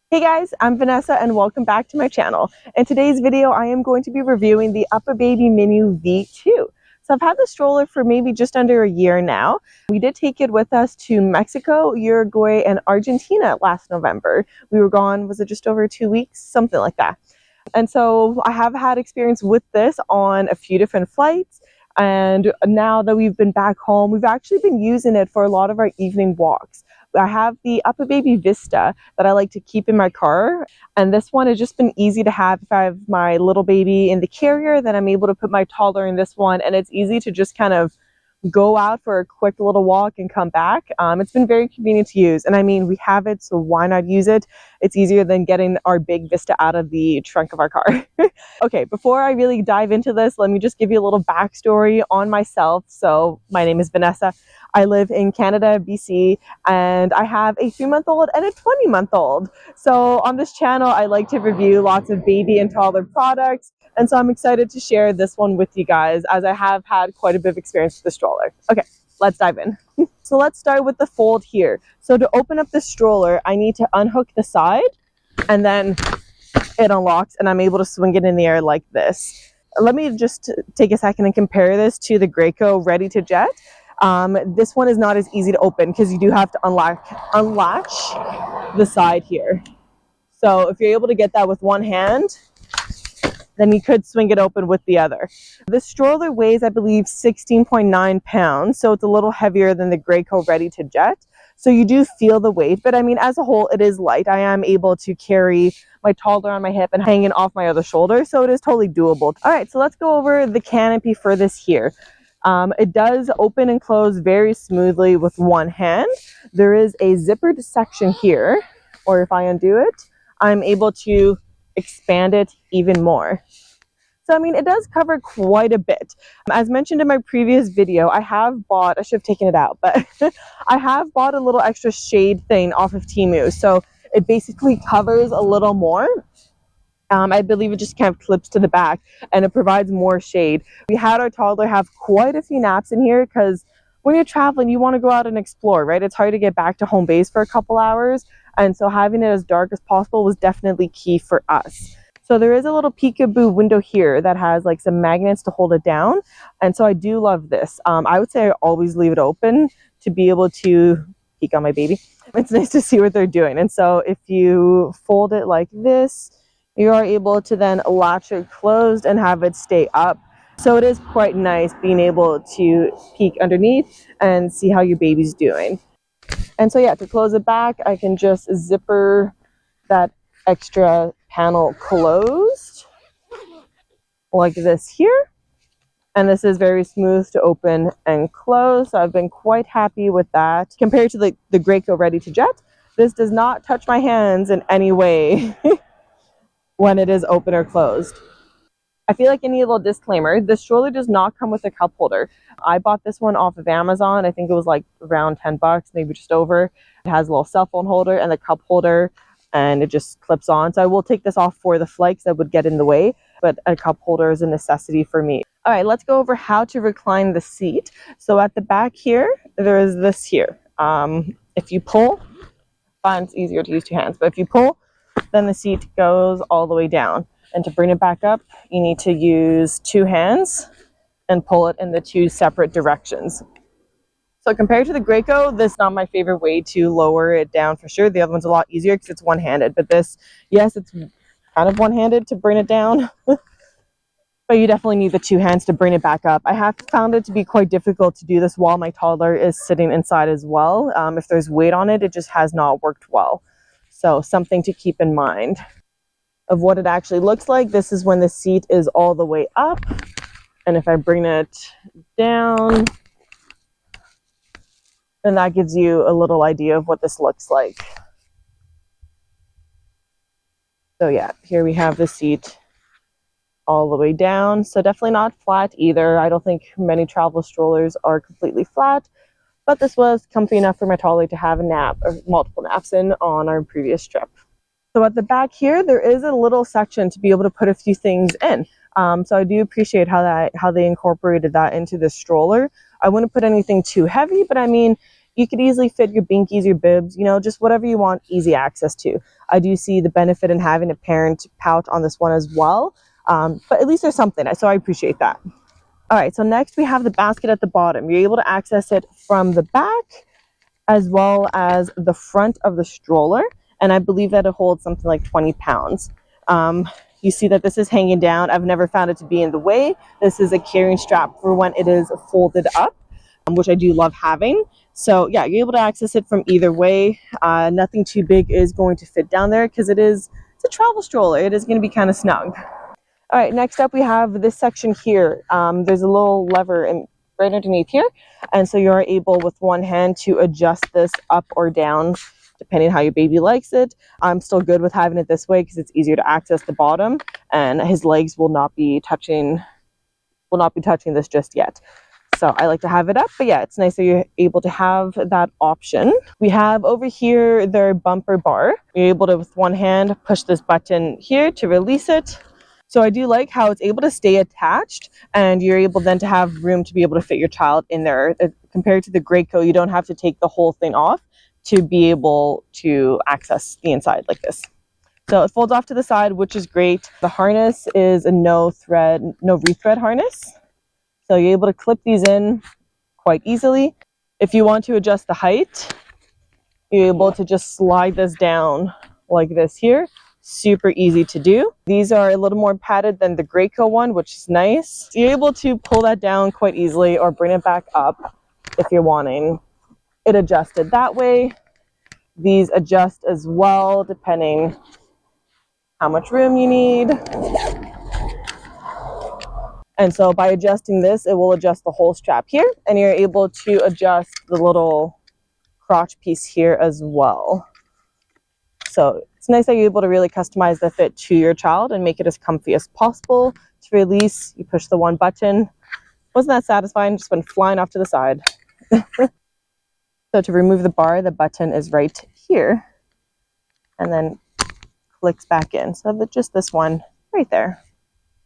Hey guys, I'm Vanessa and welcome back to my channel. In today's video, I am going to be reviewing the Uppababy Minu V2. So I've had the stroller for maybe just under a year now. We did take it with us to Mexico, Uruguay, and Argentina last November. We were gone, was it just over 2 weeks? Something like that. And so I have had experience with this on a few different flights. And now that we've been back home, we've actually been using it for a lot of our evening walks. I have the Uppababy Vista that I like to keep in my car, and this one has just been easy to have. If I have my little baby in the carrier, then I'm able to put my toddler in this one, and it's easy to just kind of go out for a quick little walk and come back. It's been very convenient to use, and I mean, we have it, so why not use it? It's easier than getting our big Vista out of the trunk of our car. Okay, before I really dive into this, let me just give you a little backstory on myself. So my name is Vanessa. I live in Canada, BC, and I have a 3-month-old and a 20-month-old. So on this channel, I like to review lots of baby and toddler products. And so I'm excited to share this one with you guys, as I have had quite a bit of experience with the stroller. Okay, let's dive in. So let's start with the fold here. So to open up the stroller, I need to unhook the side, and then it unlocks and I'm able to swing it in the air like this. Let me just take a second and compare this to the Graco Ready2Jet. This one is not as easy to open because you do have to unlatch the side here. So if you're able to get that with one hand, then you could swing it open with the other. This stroller weighs, I believe, 16.9 pounds, so it's a little heavier than the Graco Ready2Jet. So you do feel the weight, but I mean, as a whole, it is light. I am able to carry my toddler on my hip and hanging off my other shoulder, so it is totally doable. All right, so let's go over the canopy for this here. It does open and close very smoothly with one hand. There is a zippered section here, or if I undo it, I'm able to expand it even more. So, I mean, it does cover quite a bit. As mentioned in my previous video, I should have taken it out, but I have bought a little extra shade thing off of Temu. So it basically covers a little more. I believe it just kind of clips to the back and it provides more shade. We had our toddler have quite a few naps in here because when you're traveling, you want to go out and explore, right? It's hard to get back to home base for a couple hours. And so having it as dark as possible was definitely key for us. So there is a little peekaboo window here that has like some magnets to hold it down. And so I do love this. I would say I always leave it open to be able to peek on my baby. It's nice to see what they're doing. And so if you fold it like this, you are able to then latch it closed and have it stay up. So it is quite nice being able to peek underneath and see how your baby's doing. And so yeah, to close it back, I can just zipper that extra panel closed like this here. And this is very smooth to open and close. So I've been quite happy with that. Compared to the Graco Ready2Jet, this does not touch my hands in any way when it is open or closed. I feel like I need a little disclaimer. This stroller does not come with a cup holder. I bought this one off of Amazon. I think it was like around 10 bucks, maybe just over. It has a little cell phone holder and the cup holder, and it just clips on. So I will take this off for the flights that would get in the way, but a cup holder is a necessity for me. All right, let's go over how to recline the seat. So at the back here, there is this here. If you pull, I find it's easier to use two hands, but if you pull, then the seat goes all the way down. And to bring it back up, you need to use two hands and pull it in the two separate directions. So compared to the Graco, this is not my favorite way to lower it down for sure. The other one's a lot easier because it's one-handed, but this, yes, it's kind of one-handed to bring it down, but you definitely need the two hands to bring it back up. I have found it to be quite difficult to do this while my toddler is sitting inside as well. If there's weight on it, it just has not worked well. So something to keep in mind. Of what it actually looks like, this is when the seat is all the way up. And if I bring it down, then that gives you a little idea of what this looks like. So yeah, here we have the seat all the way down. So definitely not flat either. I don't think many travel strollers are completely flat, but this was comfy enough for my toddler to have a nap or multiple naps in on our previous trip. So at the back here, there is a little section to be able to put a few things in. So I do appreciate how they incorporated that into the stroller. I wouldn't put anything too heavy, but I mean, you could easily fit your binkies, your bibs, you know, just whatever you want easy access to. I do see the benefit in having a parent pouch on this one as well, but at least there's something, so I appreciate that. All right, so next we have the basket at the bottom. You're able to access it from the back as well as the front of the stroller, and I believe that it holds something like 20 pounds. You see that this is hanging down. I've never found it to be in the way. This is a carrying strap for when it is folded up, which I do love having. So yeah, you're able to access it from either way. Nothing too big is going to fit down there because it's a travel stroller. It is going to be kind of snug. All right, next up we have this section here. There's a little lever right underneath here, and so you're able with one hand to adjust this up or down depending on how your baby likes it. I'm still good with having it this way because it's easier to access the bottom, and his legs will not be touching this just yet. So I like to have it up, but yeah, it's nice that you're able to have that option. We have over here their bumper bar. You're able to, with one hand, push this button here to release it. So I do like how it's able to stay attached, and you're able then to have room to be able to fit your child in there. Compared to the Graco, you don't have to take the whole thing off to be able to access the inside like this. So it folds off to the side, which is great. The harness is a no rethread harness. So you're able to clip these in quite easily. If you want to adjust the height, you're able to just slide this down like this here. Super easy to do. These are a little more padded than the Graco one, which is nice. So you're able to pull that down quite easily or bring it back up if you're wanting it adjusted that way. These adjust as well depending how much room you need. And so by adjusting this, it will adjust the whole strap here, and you're able to adjust the little crotch piece here as well. So it's nice that you're able to really customize the fit to your child and make it as comfy as possible. To release, you push the one button. Wasn't that satisfying? Just went flying off to the side. So to remove the bar, the button is right here and then clicks back in. So just this one right there.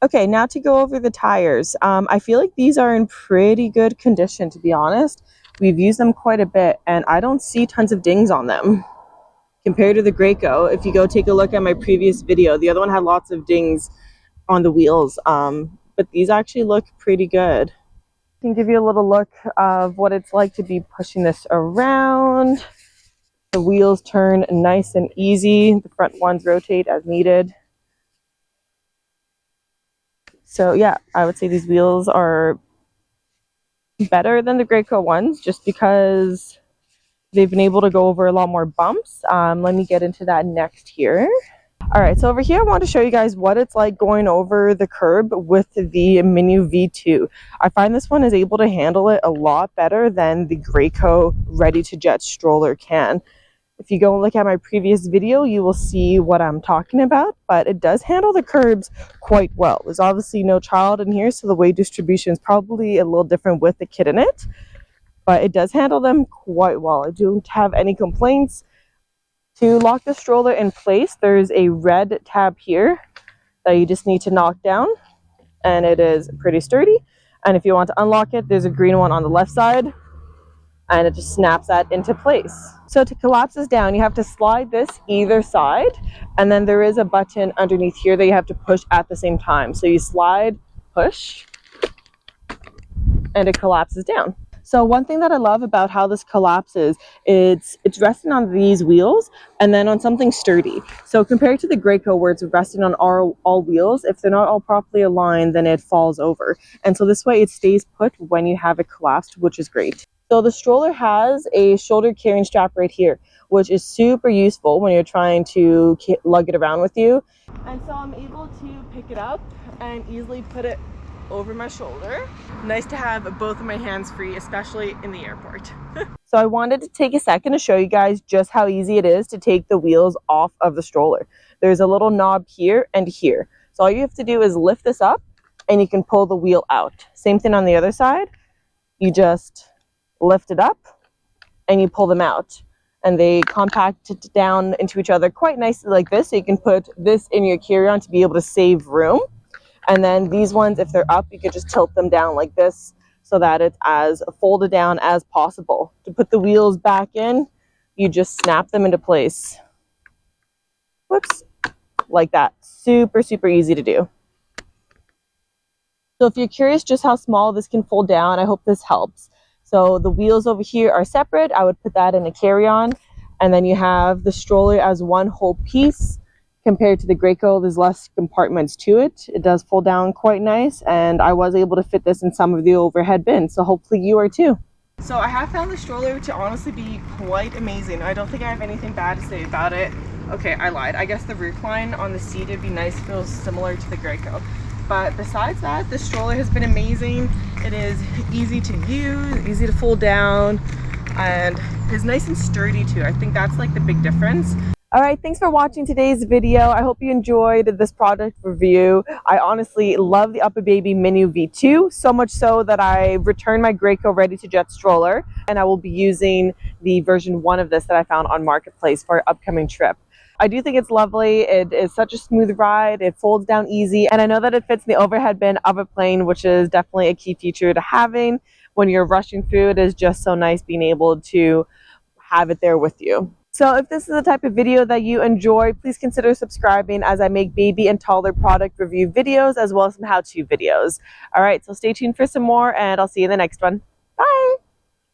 Okay, now to go over the tires. I feel like these are in pretty good condition, to be honest. We've used them quite a bit, and I don't see tons of dings on them. Compared to the Graco, if you go take a look at my previous video, the other one had lots of dings on the wheels, but these actually look pretty good. I can give you a little look of what it's like to be pushing this around. The wheels turn nice and easy. The front ones rotate as needed. So yeah, I would say these wheels are better than the Graco ones just because they've been able to go over a lot more bumps. Let me get into that next here. All right, so over here I want to show you guys what it's like going over the curb with the Minu V2. I find this one is able to handle it a lot better than the Graco Ready2Jet stroller can. If you go look at my previous video, you will see what I'm talking about, but it does handle the curbs quite well. There's obviously no child in here, so the weight distribution is probably a little different with the kid in it, but it does handle them quite well. I don't have any complaints. To lock the stroller in place, there's a red tab here that you just need to knock down, and it is pretty sturdy. And if you want to unlock it, there's a green one on the left side, and it just snaps that into place. So to collapse this down, you have to slide this either side, and then there is a button underneath here that you have to push at the same time. So you slide, push, and it collapses down. So one thing that I love about how this collapses, it's resting on these wheels and then on something sturdy. So compared to the Graco where it's resting on all wheels, if they're not all properly aligned, then it falls over. And so this way it stays put when you have it collapsed, which is great. So the stroller has a shoulder carrying strap right here, which is super useful when you're trying to lug it around with you. And so I'm able to pick it up and easily put it over my shoulder. Nice to have both of my hands free, especially in the airport. So I wanted to take a second to show you guys just how easy it is to take the wheels off of the stroller. There's a little knob here and here. So all you have to do is lift this up and you can pull the wheel out. Same thing on the other side. You just lift it up and you pull them out. And they compact it down into each other quite nicely like this. So you can put this in your carry-on to be able to save room. And then these ones, if they're up, you could just tilt them down like this so that it's as folded down as possible. To put the wheels back in, you just snap them into place. Whoops, like that. Super, super easy to do. So if you're curious just how small this can fold down, I hope this helps. So the wheels over here are separate. I would put that in a carry-on. And then you have the stroller as one whole piece. Compared to the Graco, there's less compartments to it. It does fold down quite nice, and I was able to fit this in some of the overhead bins, so hopefully you are too. So I have found the stroller to honestly be quite amazing. I don't think I have anything bad to say about it. Okay, I lied. I guess the recline on the seat would be nice, feels similar to the Graco. But besides that, the stroller has been amazing. It is easy to use, easy to fold down, and is nice and sturdy too. I think that's like the big difference. All right, thanks for watching today's video. I hope you enjoyed this product review. I honestly love the Uppababy Minu V2, so much so that I returned my Graco Ready2Jet stroller, and I will be using the version 1 of this that I found on Marketplace for our upcoming trip. I do think it's lovely. It is such a smooth ride. It folds down easy, and I know that it fits in the overhead bin of a plane, which is definitely a key feature to having when you're rushing food. It is just so nice being able to have it there with you. So if this is the type of video that you enjoy, please consider subscribing, as I make baby and toddler product review videos as well as some how-to videos. All right, so stay tuned for some more, and I'll see you in the next one.